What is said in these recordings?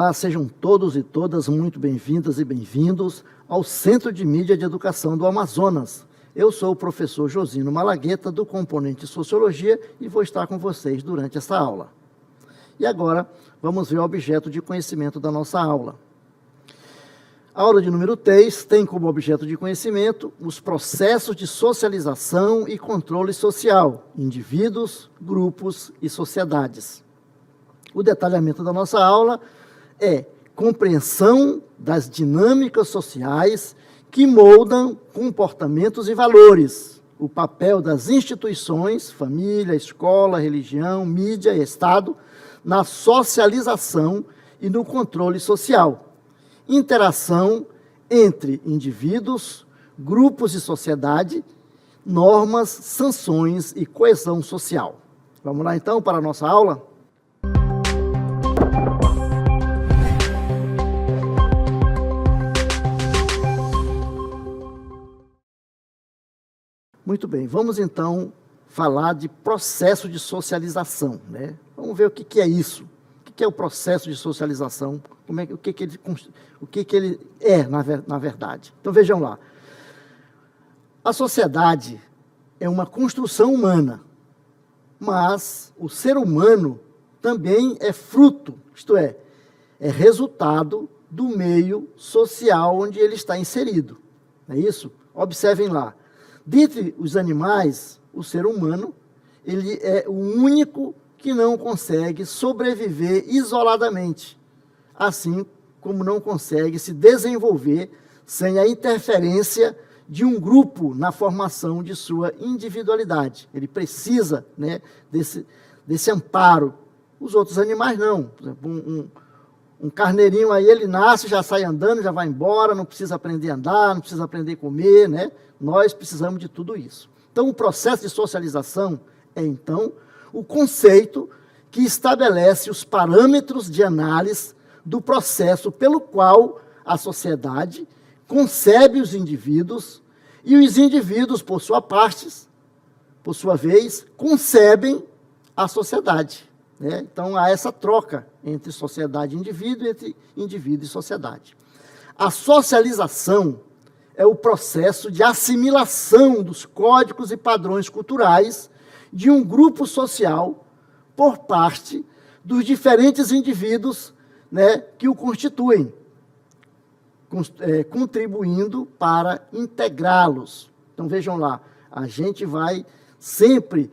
Olá, sejam todos e todas muito bem-vindas e bem-vindos ao Centro de Mídia de Educação do Amazonas. Eu sou o professor Josino Malagueta, do componente Sociologia, e vou estar com vocês durante essa aula. E agora, vamos ver o objeto de conhecimento da nossa aula. A aula de número 3 tem como objeto de conhecimento os processos de socialização e controle social, indivíduos, grupos e sociedades. O detalhamento da nossa aula é compreensão das dinâmicas sociais que moldam comportamentos e valores, o papel das instituições, família, escola, religião, mídia e Estado, na socialização e no controle social, interação entre indivíduos, grupos e sociedade, normas, sanções e coesão social. Vamos lá então para a nossa aula? Muito bem, vamos então falar de processo de socialização, né? Vamos ver o que é isso, o que é o processo de socialização, o que ele é, na verdade. Então vejam lá, a sociedade é uma construção humana, mas o ser humano também é fruto, isto é resultado do meio social onde ele está inserido, não é isso? Observem lá. Dentre os animais, o ser humano, ele é o único que não consegue sobreviver isoladamente, assim como não consegue se desenvolver sem a interferência de um grupo na formação de sua individualidade. Ele precisa, né, desse amparo. Os outros animais não. Por exemplo, um carneirinho aí, ele nasce, já sai andando, já vai embora, não precisa aprender a andar, não precisa aprender a comer, né? Nós precisamos de tudo isso. Então, o processo de socialização é, então, o conceito que estabelece os parâmetros de análise do processo pelo qual a sociedade concebe os indivíduos e os indivíduos, por sua vez, concebem a sociedade, né? Então, há essa troca entre sociedade e indivíduo, entre indivíduo e sociedade. A socialização é o processo de assimilação dos códigos e padrões culturais de um grupo social por parte dos diferentes indivíduos, né, que o constituem, contribuindo para integrá-los. Então, vejam lá, a gente vai sempre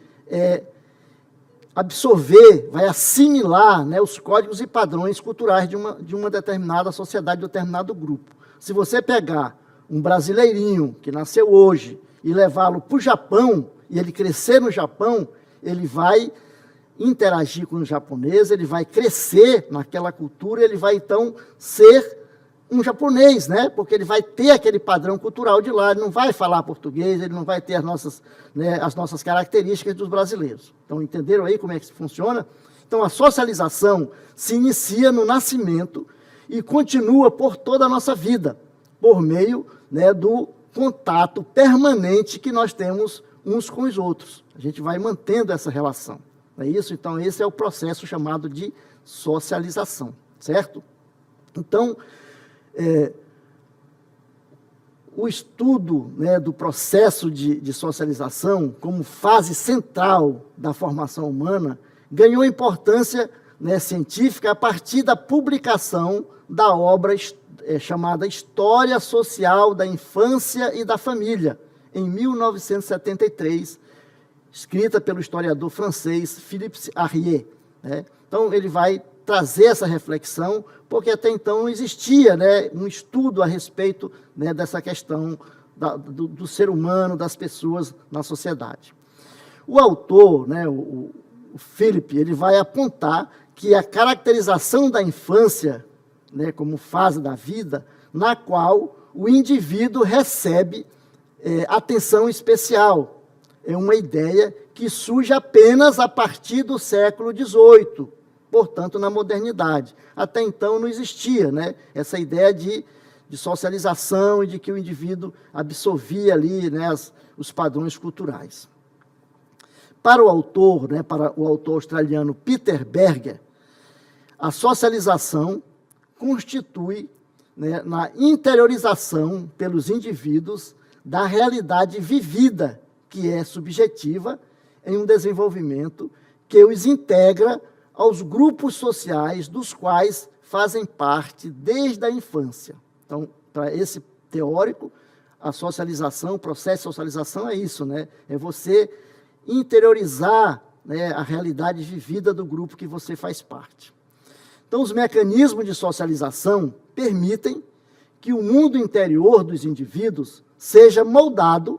absorver, vai assimilar, né, os códigos e padrões culturais de uma determinada sociedade, de um determinado grupo. Se você pegar um brasileirinho que nasceu hoje e levá-lo para o Japão, e ele crescer no Japão, ele vai interagir com o japonês, ele vai crescer naquela cultura, ele vai então ser um japonês, né? Porque ele vai ter aquele padrão cultural de lá, ele não vai falar português, ele não vai ter as nossas características dos brasileiros. Então, entenderam aí como é que funciona? Então, a socialização se inicia no nascimento e continua por toda a nossa vida, por meio, né, do contato permanente que nós temos uns com os outros. A gente vai mantendo essa relação. Não é isso? Então, esse é o processo chamado de socialização, certo? Então, o estudo, né, do processo de socialização como fase central da formação humana ganhou importância, né, científica a partir da publicação da obra chamada História Social da Infância e da Família, em 1973, escrita pelo historiador francês Philippe Arrier, né? Então, ele vai trazer essa reflexão, porque até então não existia, né, um estudo a respeito, né, dessa questão do ser humano, das pessoas na sociedade. O autor, né, o Philippe, ele vai apontar que a caracterização da infância, né, como fase da vida, na qual o indivíduo recebe atenção especial. É uma ideia que surge apenas a partir do século XVIII, portanto, na modernidade. Até então não existia, né, essa ideia de socialização e de que o indivíduo absorvia ali, né, os padrões culturais. Para o autor, né, para o autor australiano Peter Berger, a socialização constitui, né, na interiorização pelos indivíduos da realidade vivida, que é subjetiva, em um desenvolvimento que os integra aos grupos sociais dos quais fazem parte desde a infância. Então, para esse teórico, a socialização, o processo de socialização é isso, né? É você interiorizar, né, a realidade vivida do grupo que você faz parte. Então, os mecanismos de socialização permitem que o mundo interior dos indivíduos seja moldado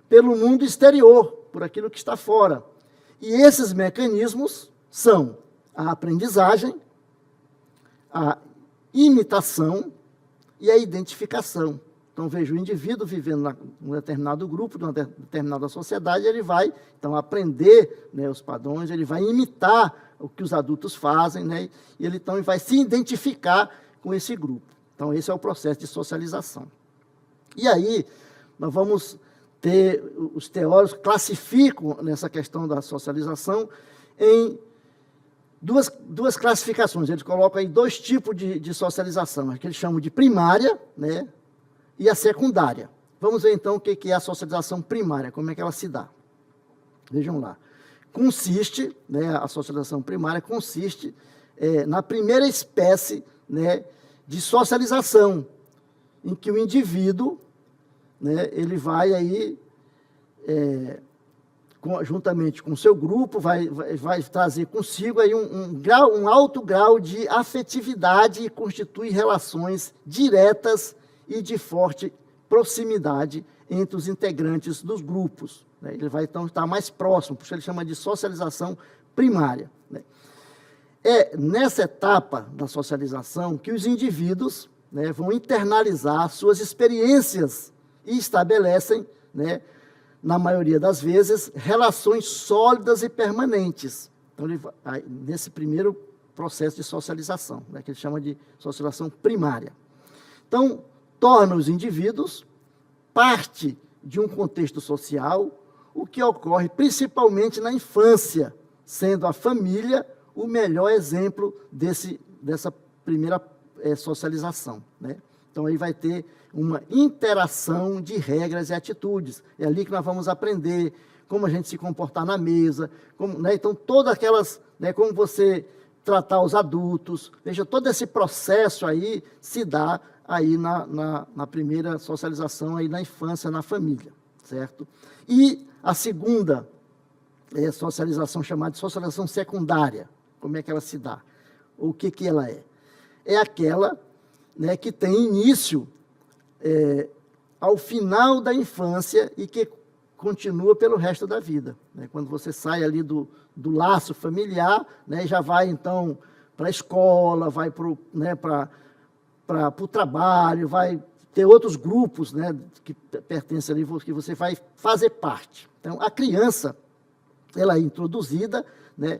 pelo mundo exterior, por aquilo que está fora. E esses mecanismos são a aprendizagem, a imitação e a identificação. Então, veja, o indivíduo vivendo num determinado grupo, numa determinada sociedade, ele vai, então, aprender, né, os padrões, ele vai imitar o que os adultos fazem, né, e ele, então, vai se identificar com esse grupo. Então, esse é o processo de socialização. E aí, nós vamos ter, os teóricos classificam nessa questão da socialização em duas classificações. Eles colocam aí 2 tipos de socialização, que eles chamam de primária, né, e a secundária. Vamos ver, então, o que é a socialização primária, como é que ela se dá. Vejam lá. Consiste, né, a socialização primária consiste na primeira espécie, né, de socialização, em que o indivíduo, né, ele vai aí, juntamente com o seu grupo, vai trazer consigo aí um alto grau de afetividade e constitui relações diretas e de forte proximidade entre os integrantes dos grupos, né? Ele vai, então, estar mais próximo, por isso ele chama de socialização primária, né? É nessa etapa da socialização que os indivíduos, né, vão internalizar suas experiências e estabelecem, né, na maioria das vezes, relações sólidas e permanentes. Então, ele vai, nesse primeiro processo de socialização, né, que ele chama de socialização primária. Então, torna os indivíduos parte de um contexto social, o que ocorre principalmente na infância, sendo a família o melhor exemplo dessa primeira socialização, né? Então, aí vai ter uma interação de regras e atitudes. É ali que nós vamos aprender como a gente se comportar na mesa, como, né? Então, todas aquelas, né, como você tratar os adultos, veja, todo esse processo aí se dá aí na primeira socialização, aí na infância, na família, certo? E a segunda socialização, chamada de socialização secundária, como é que ela se dá? O que ela é? É aquela, né, que tem início ao final da infância e que continua pelo resto da vida, né? Quando você sai ali do laço familiar, né, já vai, então, para a escola, vai para o trabalho, vai ter outros grupos, né, que pertencem ali, que você vai fazer parte. Então, a criança, ela é introduzida, né,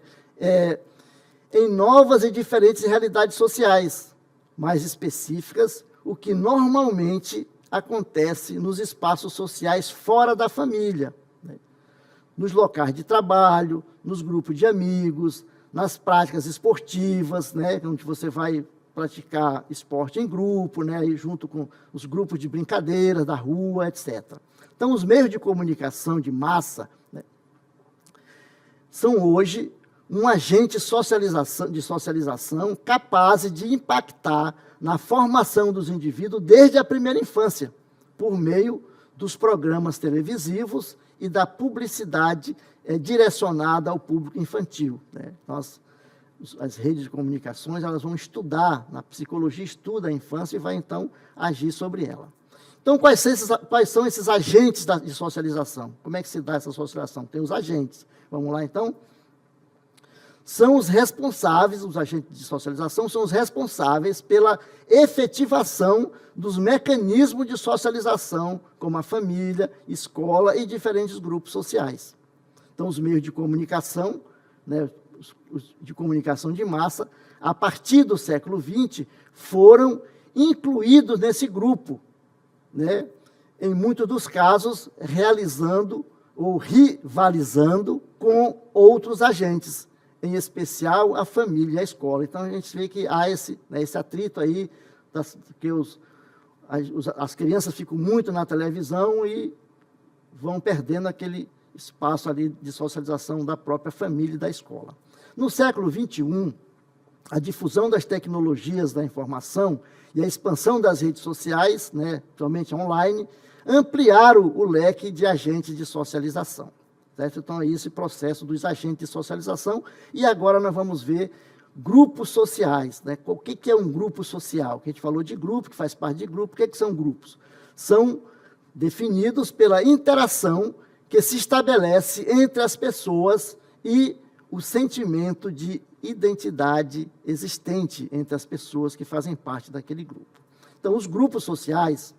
em novas e diferentes realidades sociais, mais específicas, o que normalmente acontece nos espaços sociais fora da família, né, nos locais de trabalho, nos grupos de amigos, nas práticas esportivas, né, onde você vai praticar esporte em grupo, né, e junto com os grupos de brincadeira da rua, etc. Então, os meios de comunicação de massa, né, são hoje um agente de socialização capaz de impactar na formação dos indivíduos desde a primeira infância, por meio dos programas televisivos e da publicidade direcionada ao público infantil, né? As redes de comunicações, elas vão estudar, na psicologia estuda a infância e vai, então, agir sobre ela. Então, quais são esses agentes de socialização? Como é que se dá essa socialização? Tem os agentes. Vamos lá, então? São os responsáveis, os agentes de socialização, são os responsáveis pela efetivação dos mecanismos de socialização, como a família, escola e diferentes grupos sociais. Então, os meios de comunicação, né, de comunicação de massa, a partir do século XX, foram incluídos nesse grupo, né, em muitos dos casos, realizando ou rivalizando com outros agentes, em especial a família e a escola. Então, a gente vê que há esse atrito aí, que as crianças ficam muito na televisão e vão perdendo aquele espaço ali de socialização da própria família e da escola. No século XXI, a difusão das tecnologias da informação e a expansão das redes sociais, principalmente online, ampliaram o leque de agentes de socialização. Certo? Então, é esse processo dos agentes de socialização. E agora nós vamos ver grupos sociais. O que é um grupo social? Que a gente falou de grupo, que faz parte de grupo. O que são grupos? São definidos pela interação que se estabelece entre as pessoas e o sentimento de identidade existente entre as pessoas que fazem parte daquele grupo. Então, os grupos sociais,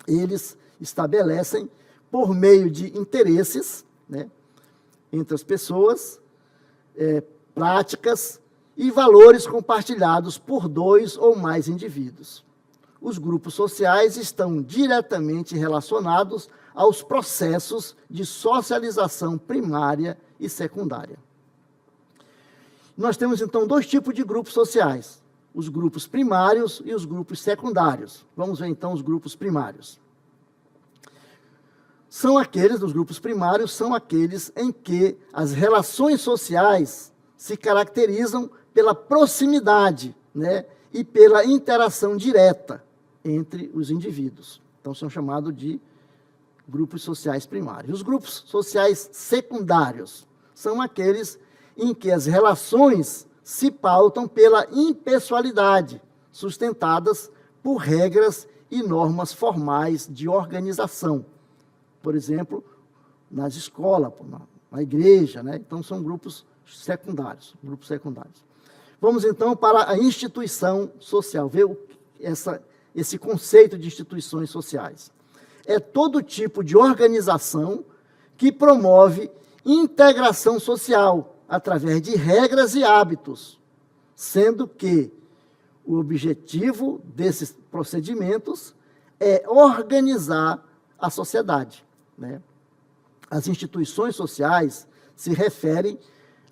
eles estabelecem, por meio de interesses, entre as pessoas, práticas e valores compartilhados por 2 ou mais indivíduos. Os grupos sociais estão diretamente relacionados aos processos de socialização primária e secundária. Nós temos, então, 2 tipos de grupos sociais, os grupos primários e os grupos secundários. Vamos ver, então, os grupos primários. Os grupos primários são aqueles em que as relações sociais se caracterizam pela proximidade, e pela interação direta entre os indivíduos. Então, são chamados de grupos sociais primários. Os grupos sociais secundários são aqueles em que as relações se pautam pela impessoalidade, sustentadas por regras e normas formais de organização. Por exemplo, nas escolas, na igreja, Então, são grupos secundários. Vamos, então, para a instituição social, ver esse conceito de instituições sociais. É todo tipo de organização que promove integração social através de regras e hábitos, sendo que o objetivo desses procedimentos é organizar a sociedade. As instituições sociais se referem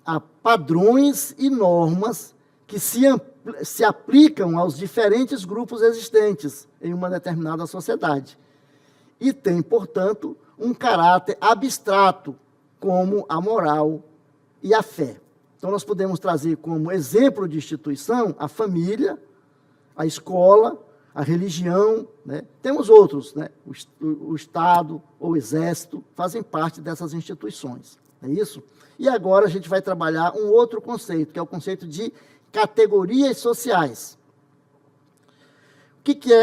a padrões e normas que se aplicam aos diferentes grupos existentes em uma determinada sociedade e têm, portanto, um caráter abstrato, como a moral e a fé. Então, nós podemos trazer como exemplo de instituição a família, a escola, a religião, Temos outros, o Estado ou o Exército fazem parte dessas instituições, é isso? E agora a gente vai trabalhar um outro conceito, que é o conceito de categorias sociais.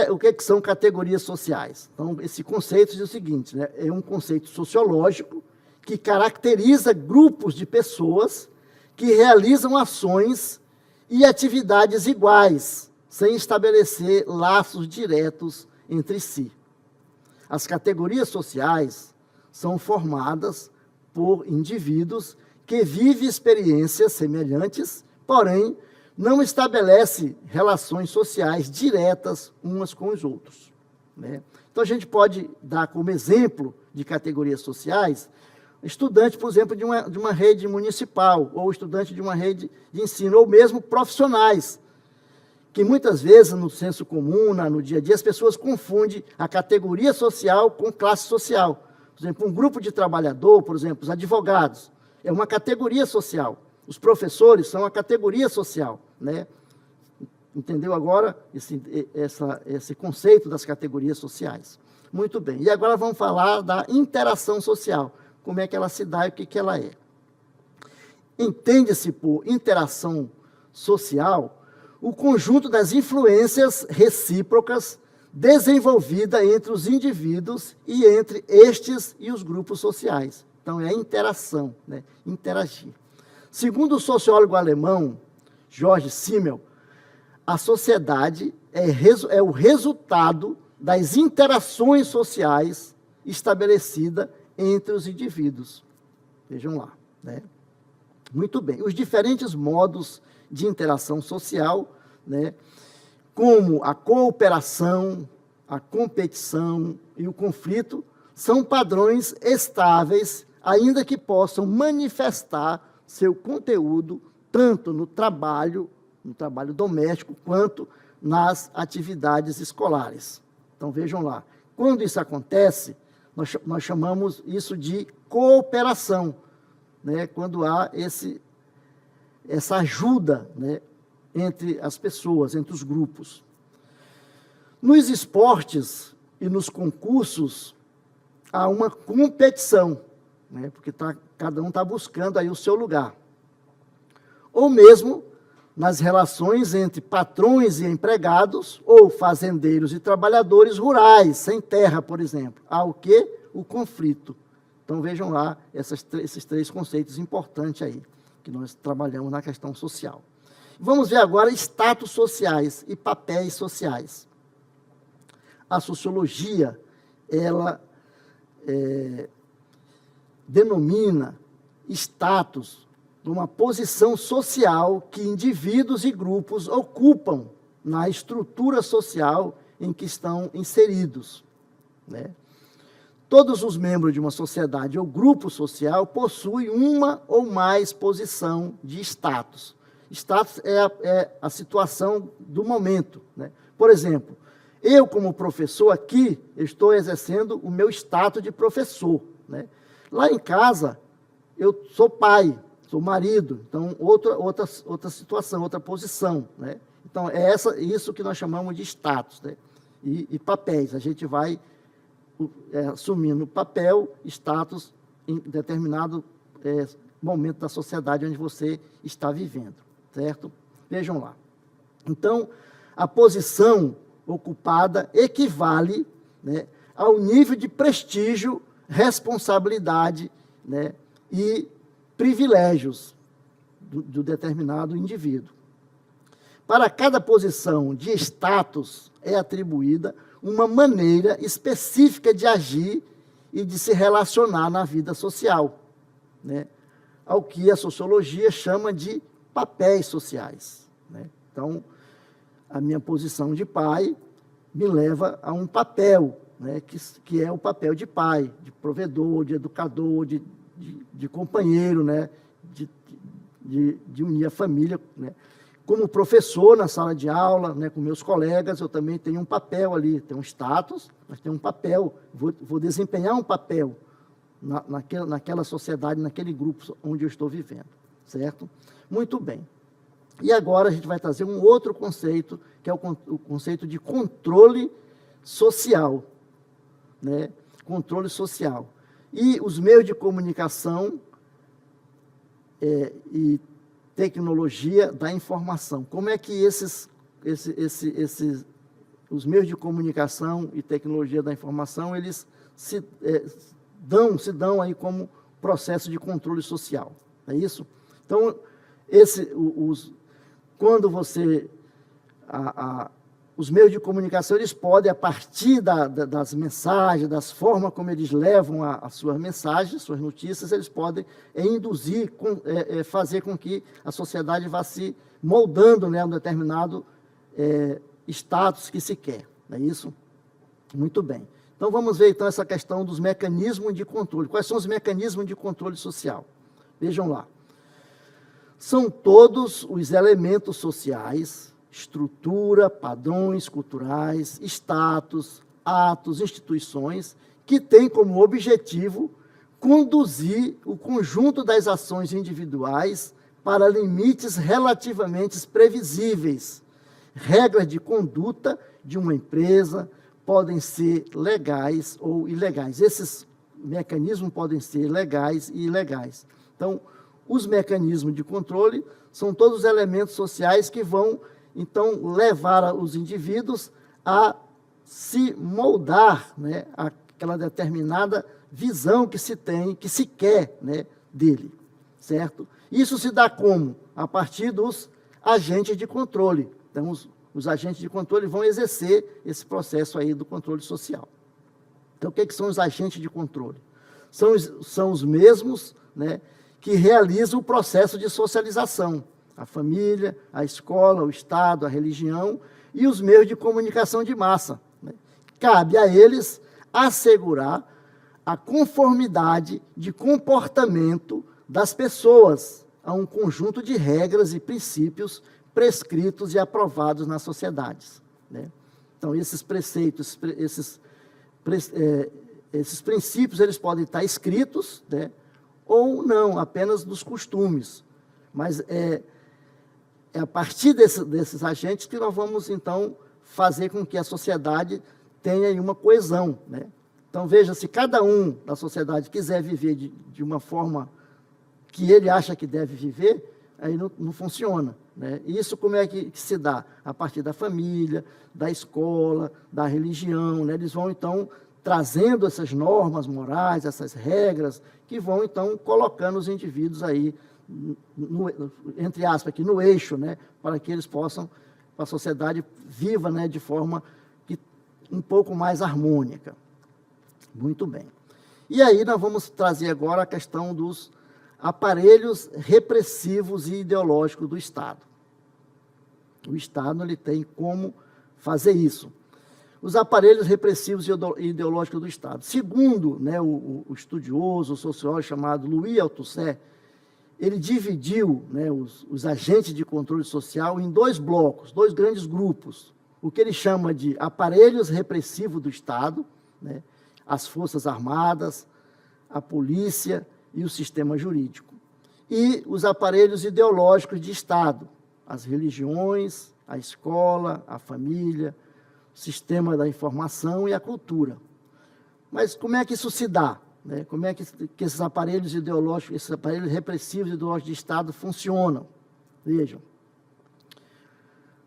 O que são categorias sociais? Então, esse conceito diz o seguinte, é um conceito sociológico que caracteriza grupos de pessoas que realizam ações e atividades iguais, sem estabelecer laços diretos entre si. As categorias sociais são formadas por indivíduos que vivem experiências semelhantes, porém, não estabelece relações sociais diretas umas com os outros. Então, a gente pode dar como exemplo de categorias sociais estudante, por exemplo, de uma rede municipal, ou estudante de uma rede de ensino, ou mesmo profissionais, que muitas vezes, no senso comum, no dia a dia, as pessoas confundem a categoria social com classe social. Por exemplo, um grupo de trabalhador, por exemplo, os advogados, é uma categoria social. Os professores são uma categoria social. Entendeu agora esse conceito das categorias sociais? Muito bem. E agora vamos falar da interação social. Como é que ela se dá e o que ela é. Entende-se por interação social o conjunto das influências recíprocas desenvolvida entre os indivíduos e entre estes e os grupos sociais. Então, é a interação, interagir. Segundo o sociólogo alemão Georg Simmel, a sociedade é o resultado das interações sociais estabelecidas entre os indivíduos. Vejam lá. Muito bem. Os diferentes modos de interação social, como a cooperação, a competição e o conflito, são padrões estáveis, ainda que possam manifestar seu conteúdo tanto no trabalho doméstico, quanto nas atividades escolares. Então, vejam lá, quando isso acontece, nós chamamos isso de cooperação, né? Quando há essa ajuda, né, entre as pessoas, entre os grupos. Nos esportes e nos concursos, há uma competição, né, porque cada um está buscando aí o seu lugar. Ou mesmo nas relações entre patrões e empregados, ou fazendeiros e trabalhadores rurais, sem terra, por exemplo. Há o quê? O conflito. Então, vejam lá esses 3 conceitos importantes aí, que nós trabalhamos na questão social. Vamos ver agora status sociais e papéis sociais. A sociologia, ela denomina status uma posição social que indivíduos e grupos ocupam na estrutura social em que estão inseridos, né? Todos os membros de uma sociedade ou grupo social possuem uma ou mais posição de status. Status é a situação do momento, né? Por exemplo, eu, como professor aqui, estou exercendo o meu status de professor, né? Lá em casa, eu sou pai, sou marido, então outra situação, outra posição, né? Então, é isso que nós chamamos de status, né? E papéis. A gente vai assumindo papel, status, em determinado momento da sociedade onde você está vivendo, certo? Vejam lá. Então, a posição ocupada equivale, né, ao nível de prestígio, responsabilidade, né, e privilégios do determinado indivíduo. Para cada posição de status é atribuída uma maneira específica de agir e de se relacionar na vida social, né, ao que a sociologia chama de papéis sociais, né? Então, a minha posição de pai me leva a um papel, né, que é o papel de pai, de provedor, de educador, de companheiro, né, de unir a família, né? Como professor na sala de aula, né, com meus colegas, eu também tenho um papel ali, tenho um status, mas tenho um papel, vou desempenhar um papel naquela sociedade, naquele grupo onde eu estou vivendo, certo? Muito bem. E agora a gente vai trazer um outro conceito, que é o conceito de controle social, né? Controle social. E os meios de comunicação e tecnologia da informação. Como é que os meios de comunicação e tecnologia da informação, eles se dão aí como processo de controle social, é isso? Então, quando os meios de comunicação, eles podem, a partir das mensagens, das formas como eles levam as suas mensagens, suas notícias, eles podem induzir, fazer com que a sociedade vá se moldando, né, a um determinado status que se quer, não é isso? Muito bem. Então, vamos ver, então, essa questão dos mecanismos de controle. Quais são os mecanismos de controle social? Vejam lá. São todos os elementos sociais, estrutura, padrões culturais, status, atos, instituições, que têm como objetivo conduzir o conjunto das ações individuais para limites relativamente previsíveis. Regras de conduta de uma empresa podem ser legais ou ilegais. Esses mecanismos podem ser legais e ilegais. Então, os mecanismos de controle são todos os elementos sociais que vão, então, levar os indivíduos a se moldar, né, aquela determinada visão que se tem, que se quer, né, dele, certo? Isso se dá como? A partir dos agentes de controle. Então, os agentes de controle vão exercer esse processo aí do controle social. Então, o que são os agentes de controle? São os mesmos, né, que realizam o processo de socialização. A família, a escola, o Estado, a religião e os meios de comunicação de massa, né? Cabe a eles assegurar a conformidade de comportamento das pessoas a um conjunto de regras e princípios prescritos e aprovados nas sociedades, né? Então, esses preceitos, esses princípios, eles podem estar escritos, né, ou não, apenas dos costumes. Mas é a partir desses agentes que nós vamos, então, fazer com que a sociedade tenha aí uma coesão, né? Então, veja, se cada um da sociedade quiser viver de uma forma que ele acha que deve viver, aí não funciona, né? Isso como é que se dá? A partir da família, da escola, da religião, né? Eles vão, então, trazendo essas normas morais, essas regras, que vão, então, colocando os indivíduos aí, entre aspas, aqui, no eixo, né? Para que eles possam, a sociedade viva, né? De forma um pouco mais harmônica. Muito bem. E aí nós vamos trazer agora a questão dos aparelhos repressivos e ideológicos do Estado. O Estado, ele tem como fazer isso. Os aparelhos repressivos e ideológicos do Estado. Segundo, né, o estudioso, o sociólogo chamado Louis Althusser, ele dividiu, né, os agentes de controle social em dois blocos, dois grandes grupos. O que ele chama de aparelhos repressivos do Estado, né, as Forças Armadas, a polícia e o sistema jurídico. E os aparelhos ideológicos de Estado, as religiões, a escola, a família, o sistema da informação e a cultura. Mas como é que isso se dá, né? Como é que esses aparelhos ideológicos, esses aparelhos repressivos e ideológicos de Estado funcionam? Vejam.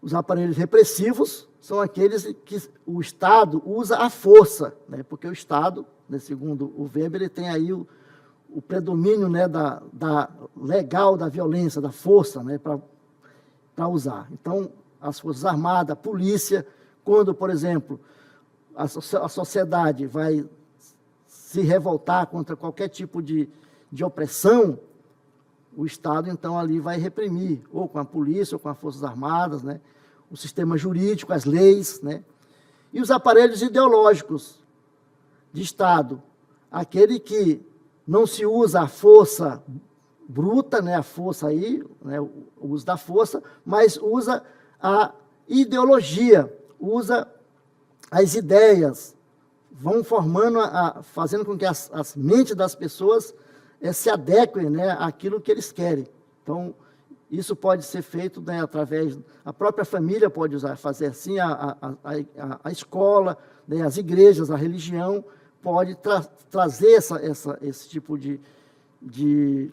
Os aparelhos repressivos são aqueles que o Estado usa a força, né? Porque o Estado, né, segundo o Weber, ele tem aí o predomínio, né, da legal da violência, da força, né, para usar. Então, as Forças Armadas, a polícia, quando, por exemplo, a sociedade vai se revoltar contra qualquer tipo de opressão, o Estado, então, ali vai reprimir, ou com a polícia, ou com as Forças Armadas, né, o sistema jurídico, as leis, né, e os aparelhos ideológicos de Estado, aquele que não se usa a força bruta, né, a força aí, né, o uso da força, mas usa a ideologia, usa as ideias, vão formando, fazendo com que as mentes das pessoas se adequem, né, àquilo que eles querem. Então, isso pode ser feito, né, através, a própria família pode fazer assim, a escola, né, as igrejas, a religião, pode trazer esse tipo de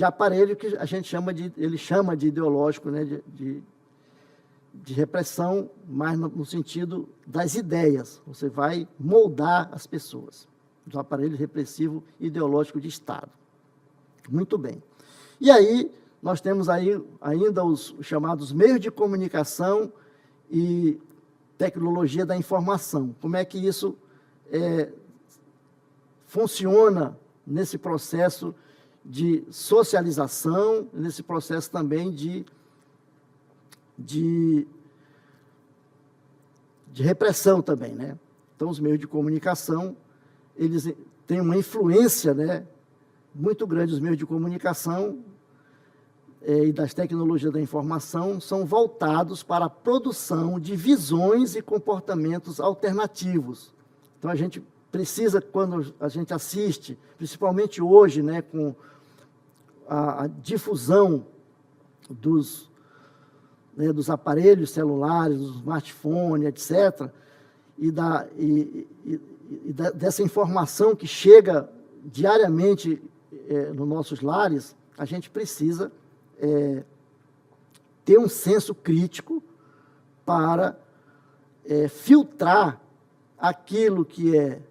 aparelho que a gente ele chama de ideológico, né, de repressão, mas no sentido das ideias. Você vai moldar as pessoas, os aparelhos repressivo ideológico de Estado. Muito bem. E aí, nós temos aí ainda os chamados meios de comunicação e tecnologia da informação. Como é que isso funciona nesse processo de socialização, nesse processo também de repressão também, né? Então, os meios de comunicação, eles têm uma influência, né, muito grande. Os meios de comunicação e das tecnologias da informação são voltados para a produção de visões e comportamentos alternativos. Então, a gente precisa, quando a gente assiste, principalmente hoje, né, com a difusão dos aparelhos celulares, dos smartphones, etc., dessa informação que chega diariamente nos nossos lares, a gente precisa ter um senso crítico para filtrar aquilo que é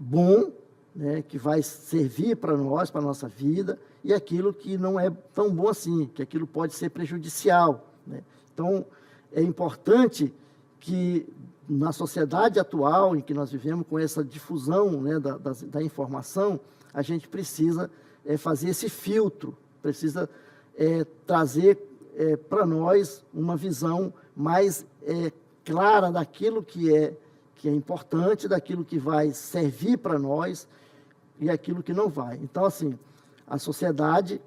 bom, né, que vai servir para nós, para a nossa vida, e aquilo que não é tão bom assim, que aquilo pode ser prejudicial, né? Então, é importante que na sociedade atual em que nós vivemos, com essa difusão, né, da informação, a gente precisa fazer esse filtro, precisa trazer para nós uma visão mais clara daquilo que é importante, daquilo que vai servir para nós e aquilo que não vai. Então, assim, a sociedade,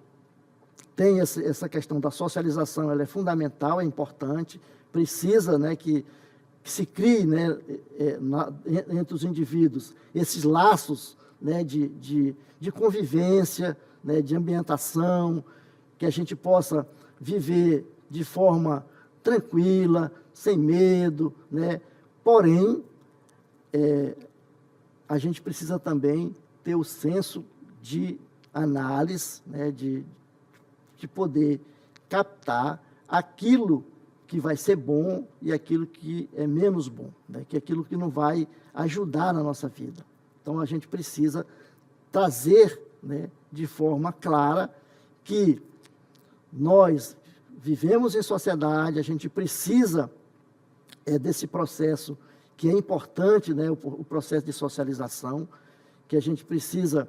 tem essa questão da socialização, ela é fundamental, é importante, precisa, né, que se crie, né, entre os indivíduos esses laços, né, de convivência, né, de ambientação, que a gente possa viver de forma tranquila, sem medo, né? Porém, a gente precisa também ter o senso de análise, né, de poder captar aquilo que vai ser bom e aquilo que é menos bom, né, que é aquilo que não vai ajudar na nossa vida. Então, a gente precisa trazer, né, de forma clara que nós vivemos em sociedade, a gente precisa desse processo que é importante, né, o processo de socialização, que a gente precisa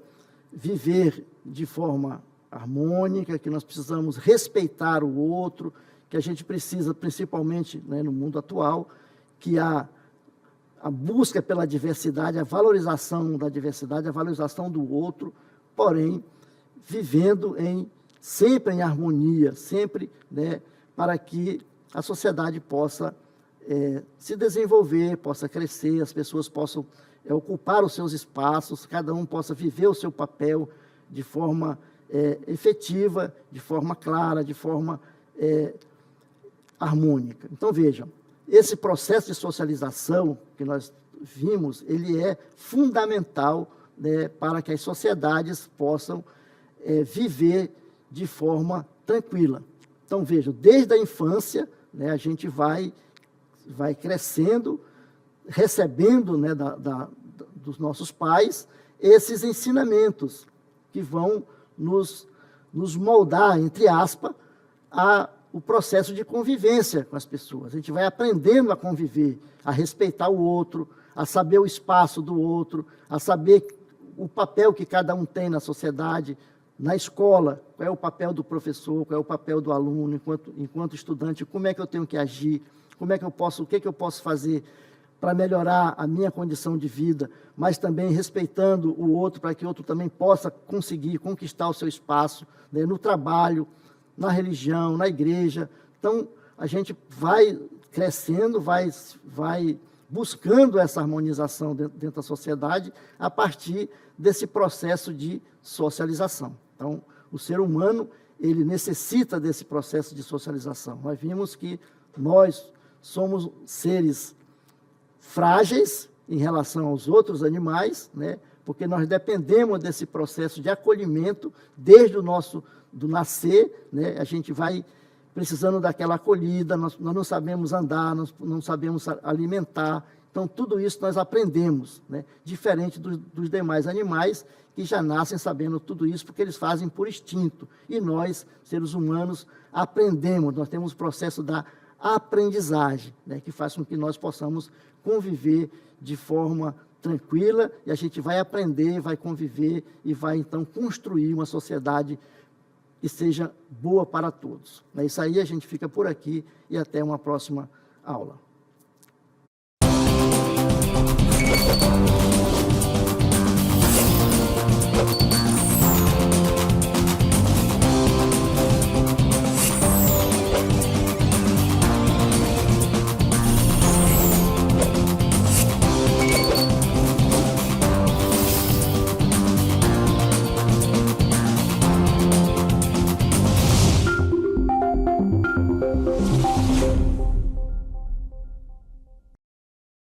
viver de forma harmônica, que nós precisamos respeitar o outro, que a gente precisa, principalmente, né, no mundo atual, que a busca pela diversidade, a valorização da diversidade, a valorização do outro, porém, vivendo sempre em harmonia, sempre, né, para que a sociedade possa se desenvolver, possa crescer, as pessoas possam ocupar os seus espaços, cada um possa viver o seu papel de forma efetiva, de forma clara, de forma harmônica. Então, vejam, esse processo de socialização que nós vimos, ele é fundamental, né, para que as sociedades possam viver de forma tranquila. Então, vejam, desde a infância, né, a gente vai crescendo, recebendo, né, dos nossos pais esses ensinamentos que vão nos moldar, entre aspas, o processo de convivência com as pessoas. A gente vai aprendendo a conviver, a respeitar o outro, a saber o espaço do outro, a saber o papel que cada um tem na sociedade, na escola, qual é o papel do professor, qual é o papel do aluno, enquanto estudante, como é que eu tenho que agir, o que eu posso fazer para melhorar a minha condição de vida, mas também respeitando o outro, para que o outro também possa conseguir conquistar o seu espaço, né, no trabalho, na religião, na igreja. Então, a gente vai crescendo, vai buscando essa harmonização dentro da sociedade a partir desse processo de socialização. Então, o ser humano, ele necessita desse processo de socialização. Nós vimos que nós somos seres frágeis em relação aos outros animais, né? Porque nós dependemos desse processo de acolhimento desde do nascer, né? A gente vai precisando daquela acolhida, nós não sabemos andar, nós não sabemos alimentar. Então, tudo isso nós aprendemos, né? Diferente dos demais animais que já nascem sabendo tudo isso, porque eles fazem por instinto. E nós, seres humanos, aprendemos, nós temos o processo da aprendizagem, né? Que faz com que nós possamos conviver de forma tranquila, e a gente vai aprender, vai conviver e vai, então, construir uma sociedade que seja boa para todos. É isso aí, a gente fica por aqui e até uma próxima aula.